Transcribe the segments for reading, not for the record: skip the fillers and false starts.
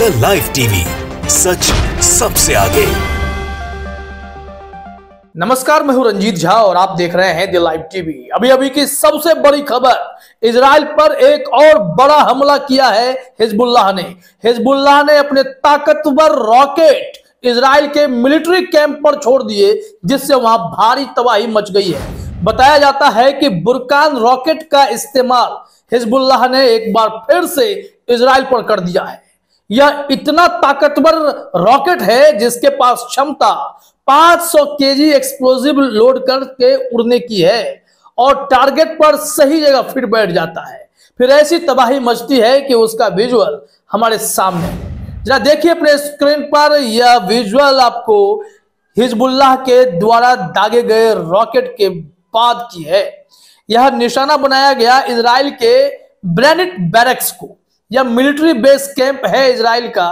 The live TV, सच सबसे आगे। नमस्कार, मैं हूं रंजीत झा और आप देख रहे हैं द लाइव टीवी। अभी की सबसे बड़ी खबर, इजराइल पर एक और बड़ा हमला किया है हिजबुल्लाह ने। हिजबुल्लाह ने अपने ताकतवर रॉकेट इजराइल के मिलिट्री कैंप पर छोड़ दिए, जिससे वहां भारी तबाही मच गई है। बताया जाता है कि बुरकान रॉकेट का इस्तेमाल हिजबुल्लाह ने एक बार फिर से इजराइल पर कर दिया है। यह इतना ताकतवर रॉकेट है जिसके पास क्षमता 500 केजी एक्सप्लोजिव लोड करके उड़ने की है और टारगेट पर सही जगह फिट बैठ जाता है। फिर ऐसी तबाही मचती है कि उसका विजुअल हमारे सामने है। जरा देखिए अपने स्क्रीन पर, यह विजुअल आपको हिजबुल्लाह के द्वारा दागे गए रॉकेट के बाद की है। यह निशाना बनाया गया इजराइल के ब्रेनिट बैरक्स को। यह मिलिट्री बेस कैंप है इजराइल का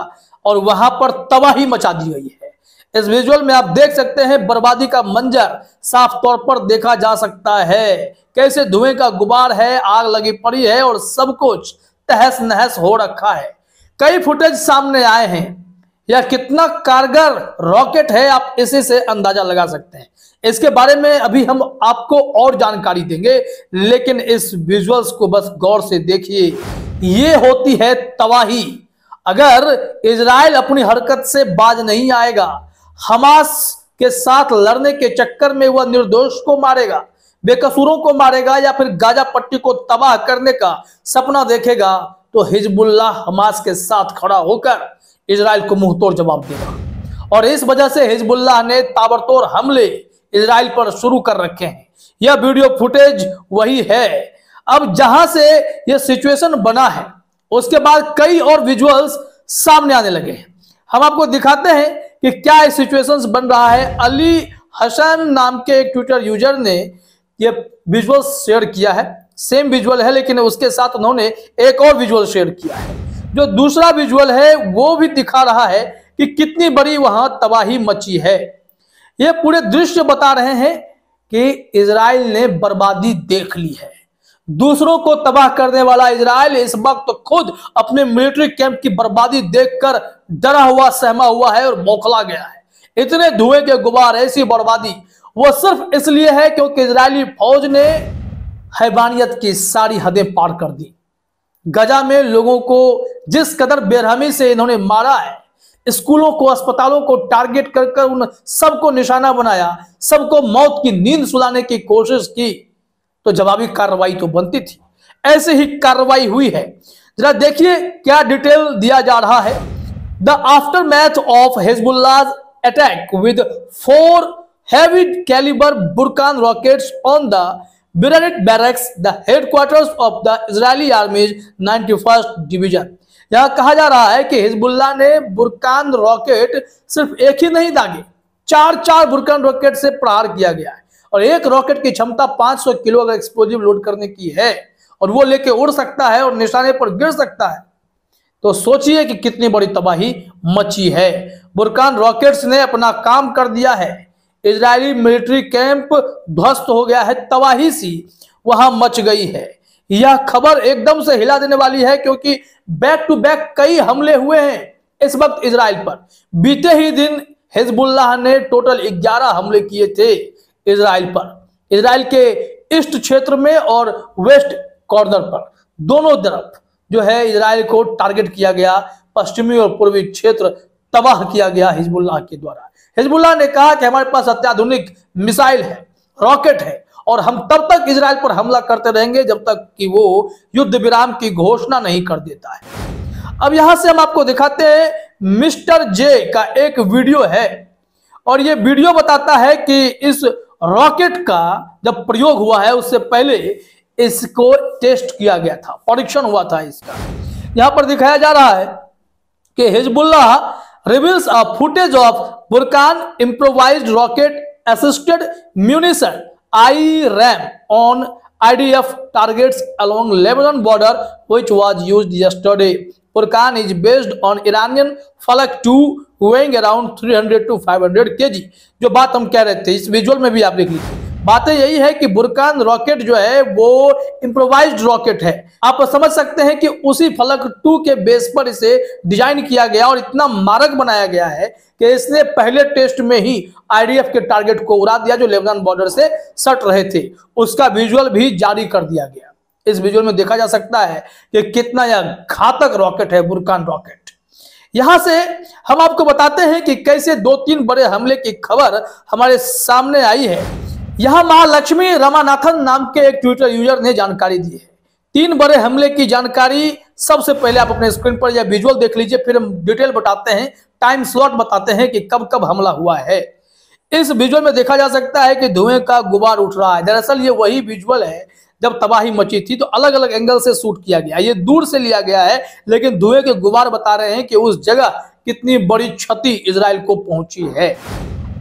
और वहां पर तबाही मचा दी गई है। इस विजुअल में आप देख सकते हैं बर्बादी का मंजर साफ तौर पर देखा जा सकता है। कैसे धुएं का गुबार है, आग लगी पड़ी है और सब कुछ तहस नहस हो रखा है। कई फुटेज सामने आए हैं। यह कितना कारगर रॉकेट है आप इसी से अंदाजा लगा सकते हैं। इसके बारे में अभी हम आपको और जानकारी देंगे, लेकिन इस विजुअल्स को बस गौर से देखिए। ये होती है तबाही। अगर इजराइल अपनी हरकत से बाज नहीं आएगा, हमास के साथ लड़ने के चक्कर में वह निर्दोष को मारेगा, बेकसूरों को मारेगा या फिर गाजा पट्टी को तबाह करने का सपना देखेगा, तो हिजबुल्लाह हमास के साथ खड़ा होकर इजराइल को मुंहतोड़ जवाब देगा। और इस वजह से हिजबुल्लाह ने ताबड़तोड़ हमले इजराइल पर शुरू कर रखे हैं। यह वीडियो फुटेज वही है। अब जहां से यह सिचुएशन बना है, उसके बाद कई और विजुअल्स सामने आने लगे हैं। हम आपको दिखाते हैं कि क्या इस सिचुएशंस बन रहा है। अली हसन नाम के एक ट्विटर यूजर ने यह विजुअल शेयर किया है। सेम विजुअल है, लेकिन उसके साथ उन्होंने एक और विजुअल शेयर किया है। जो दूसरा विजुअल है वो भी दिखा रहा है कि कितनी बड़ी वहां तबाही मची है। ये पूरे दृश्य बता रहे हैं कि इजराइल ने बर्बादी देख ली है। दूसरों को तबाह करने वाला इजराइल इस वक्त तो खुद अपने मिलिट्री कैंप की बर्बादी देखकर डरा हुआ सहमा हुआ है और बौखला गया है। इतने धुएं के गुबार, ऐसी बर्बादी वो सिर्फ इसलिए है क्योंकि इजरायली फौज ने हैवानियत की सारी हदें पार कर दी। गजा में लोगों को जिस कदर बेरहमी से इन्होंने मारा है, स्कूलों को, अस्पतालों को टारगेट कर उन सबको निशाना बनाया, सबको मौत की नींद सुलाने की कोशिश की, तो जवाबी कार्रवाई तो बनती थी। ऐसे ही कार्रवाई हुई है। जरा देखिए क्या डिटेल दिया जा रहा है। The aftermath of Hezbollah attack with 4 heavy caliber Burkan rockets on the Beranit barracks, the headquarters of the Israeli Army's 91st Division। यह कहा जा रहा है कि हिजबुल्लाह ने बुरकान रॉकेट सिर्फ एक ही नहीं दागे, 4 बुरकान रॉकेट से प्रहार किया गया है और एक रॉकेट की क्षमता 500 किलो का एक्सप्लोजिव लोड करने की है और वो लेके उड़ सकता है और निशाने पर गिर सकता है। तो सोचिए कि कितनी बड़ी तबाही मची है। बुरकान रॉकेट्स ने अपना काम कर दिया है। इजरायली मिलिट्री कैंप ध्वस्त हो गया है, तबाही सी वहां मच गई है। यह खबर एकदम से हिला देने वाली है क्योंकि बैक टू बैक कई हमले हुए हैं इस वक्त इजराइल पर। बीते ही दिन हिजबुल्लाह ने टोटल 11 हमले किए थे इजराइल पर। इजराइल के ईस्ट क्षेत्र में और वेस्ट कॉर्नर पर, दोनों तरफ जो है इजराइल को टारगेट किया गया। पश्चिमी और पूर्वी क्षेत्र तबाह किया गया हिजबुल्लाह के द्वारा। हिजबुल्लाह ने कहा कि हमारे पास अत्याधुनिक मिसाइल है, रॉकेट है और हम तब तक इजराइल पर हमला करते रहेंगे जब तक कि वो युद्ध विराम की घोषणा नहीं कर देता है। अब यहां से हम आपको दिखाते हैं मिस्टर जे का एक वीडियो है और ये वीडियो बताता है कि इस रॉकेट का जब प्रयोग हुआ है उससे पहले इसको टेस्ट किया गया था, परीक्षण हुआ था इसका। यहां पर दिखाया जा रहा है कि Hezbollah reveals a footage of Burkan improvised rocket assisted munition IRAM on IDF targets along Lebanon border, which was used yesterday. Burkan is based on Iranian Falak 2 weighing around 300 to 500 kg। जो बात हम कह रहे थे इस visual में भी आप देख लीजिए, बातें यही है कि बुरकान रॉकेट जो है वो इम्प्रोवाइज्ड रॉकेट है। आप समझ सकते हैं कि उसी फलक 2 के बेस पर इसे डिजाइन किया गया और इतना मारक बनाया गया है कि इसने पहले टेस्ट में ही आईडीएफ के टारगेट को उड़ा दिया जो लेबनान बॉर्डर से सट रहे थे। उसका विजुअल भी जारी कर दिया गया। इस विजुअल में देखा जा सकता है कि कितना यह घातक रॉकेट है बुरकान रॉकेट। यहां से हम आपको बताते हैं कि कैसे 2-3 बड़े हमले की खबर हमारे सामने आई है। यहां महालक्ष्मी रमानाथन नाम के एक ट्विटर यूजर ने जानकारी दी है। 3 बड़े हमले की जानकारी सबसे पहले आप अपने स्क्रीन पर यह विजुअल देख लीजिए, फिर हम डिटेल बताते हैं, टाइम स्लॉट बताते हैं कि कब कब हमला हुआ है। इस विजुअल में देखा जा सकता है कि धुएं का गुबार उठ रहा है। दरअसल ये वही विजुअल है जब तबाही मची थी, तो अलग अलग एंगल से शूट किया गया। ये दूर से लिया गया है, लेकिन धुएं के गुबार बता रहे हैं कि उस जगह कितनी बड़ी क्षति इजराइल को पहुंची है।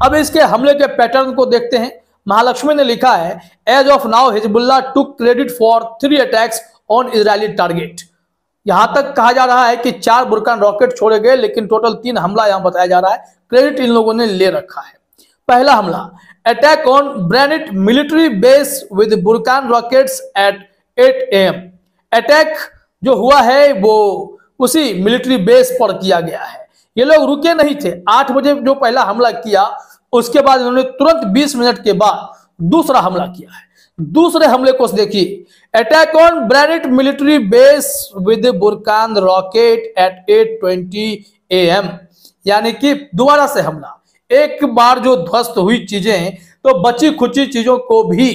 अब इसके हमले के पैटर्न को देखते हैं। महालक्ष्मी ने लिखा है, as of now Hezbollah took credit for 3 attacks on Israeli target. यहां तक कहा जा रहा है कि 4 बुरकान रॉकेट छोड़े गए, लेकिन टोटल 3 हमला यहां बताया जा रहा है। क्रेडिट इन लोगों ने ले रखा है। पहला हमला, attack on Biranit military base with Burkan rockets at 8 AM। Attack जो हुआ है वो उसी मिलिट्री बेस पर किया गया है। ये लोग रुके नहीं थे। 8 बजे जो पहला हमला किया, उसके बाद इन्होंने तुरंत 20 मिनट के बाद दूसरा हमला किया है। दूसरे हमले को देखिए, attack on Biranit military base with Burkan rocket at 8:20 AM। यानी कि दोबारा से हमला। एक बार जो ध्वस्त हुई चीजें, तो बची खुची चीजों को भी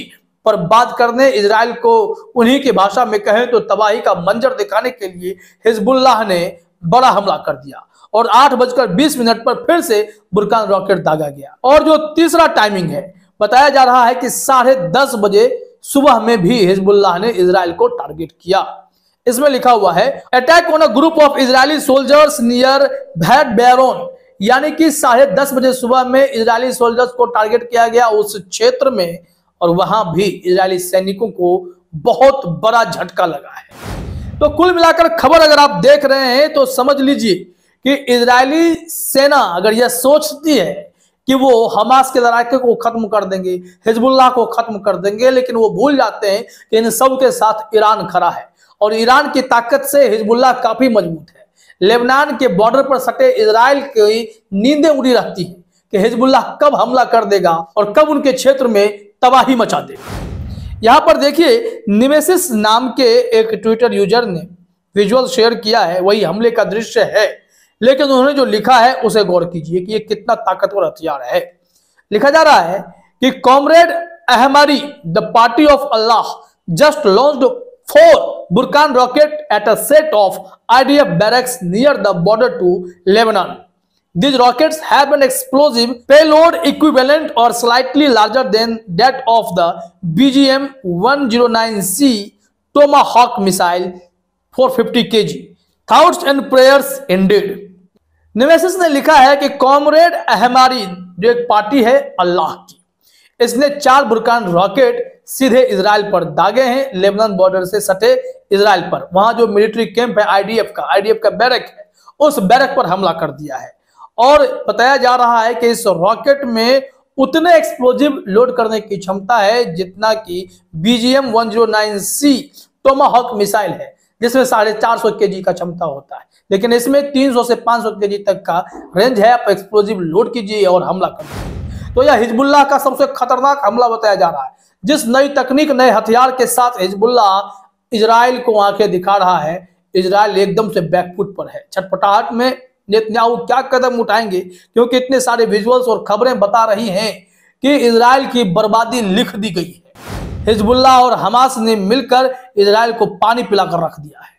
बर्बाद करने, इजराइल को उन्हीं की भाषा में कहें तो तबाही का मंजर दिखाने के लिए हिजबुल्लाह ने बड़ा हमला कर दिया और 8:20 पर फिर से बुरकान रॉकेट दागा गया। और जो तीसरा टाइमिंग है, बताया जा रहा है कि 10:30 बजे सुबह में भी हिजबुल्लाह ने इजराइल को टारगेट किया। इसमें लिखा हुआ है, attack on a group of Israeli soldiers near भैट बैरोन। यानी कि 10:30 बजे सुबह में इजरायली सोल्जर्स को टारगेट किया गया उस क्षेत्र में, और वहां भी इजरायली सैनिकों को बहुत बड़ा झटका लगा है। तो कुल मिलाकर खबर अगर आप देख रहे हैं तो समझ लीजिए कि इजरायली सेना अगर यह सोचती है कि वो हमास के लड़ाके को खत्म कर देंगे, हिजबुल्लाह को खत्म कर देंगे, लेकिन वो भूल जाते हैं कि इन सब के साथ ईरान खड़ा है और ईरान की ताकत से हिजबुल्लाह काफी मजबूत है। लेबनान के बॉर्डर पर सटे इजराइल की नींदें उड़ी रहती हैं कि हिजबुल्लाह कब हमला कर देगा और कब उनके क्षेत्र में तबाही मचा देगा। यहां पर देखिए, निमेसिस नाम के एक ट्विटर यूजर ने विजुअल शेयर किया है, वही हमले का दृश्य है, लेकिन उन्होंने जो लिखा है उसे गौर कीजिए कि ये कितना ताकतवर हथियार है। लिखा जा रहा है कि comrade Ahmari the party of Allah just launched 4 Burkan rocket at a set of IDF barracks near the border to Lebanon. These rockets have an explosive payload equivalent or slightly larger than that of the BGM-109C Tomahawk missile, 450 kg. Thoughts and prayers indeed. निवेसिस ने लिखा है कि comrade अहमारी जो एक party है अल्लाह की, इसने 4 बुरकान rocket सीधे इजराइल पर दागे हैं, लेबनान बॉर्डर से सटे इजराइल पर। वहां जो मिलिट्री कैंप है आईडीएफ का बैरक है, उस बैरक पर हमला कर दिया है। और बताया जा रहा है कि इस रॉकेट में उतने एक्सप्लोजिव लोड करने की क्षमता है जितना कि BGM-109C टोमाहॉक मिसाइल है, जिसमें 450 kg का क्षमता होता है, लेकिन इसमें 300 से 500 kg तक का रेंज है। आप एक्सप्लोजिव लोड कीजिए और हमला करिए। तो यह हिजबुल्लाह का सबसे खतरनाक हमला बताया जा रहा है। जिस नई तकनीक, नए हथियार के साथ हिजबुल्लाह इजराइल को आंखें दिखा रहा है, इजराइल एकदम से बैकफुट पर है। छटपटाहट में नेतन्याहू क्या कदम उठाएंगे, क्योंकि इतने सारे विजुअल्स और खबरें बता रही हैं कि इजराइल की बर्बादी लिख दी गई है। हिजबुल्लाह और हमास ने मिलकर इजराइल को पानी पिलाकर रख दिया है।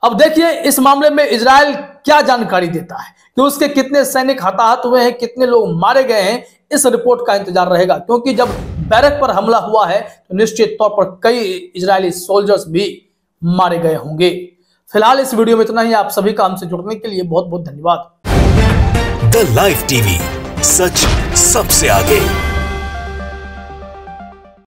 अब देखिए इस मामले में इजराइल क्या जानकारी देता है कि उसके कितने सैनिक हताहत हुए हैं, कितने लोग मारे गए हैं। इस रिपोर्ट का इंतजार रहेगा, क्योंकि जब बैरक पर हमला हुआ है तो निश्चित तौर पर कई इजरायली सोल्जर्स भी मारे गए होंगे। फिलहाल इस वीडियो में इतना ही। आप सभी का हमसे जुड़ने के लिए बहुत बहुत धन्यवाद। द लाइव टीवी, सच सबसे आगे।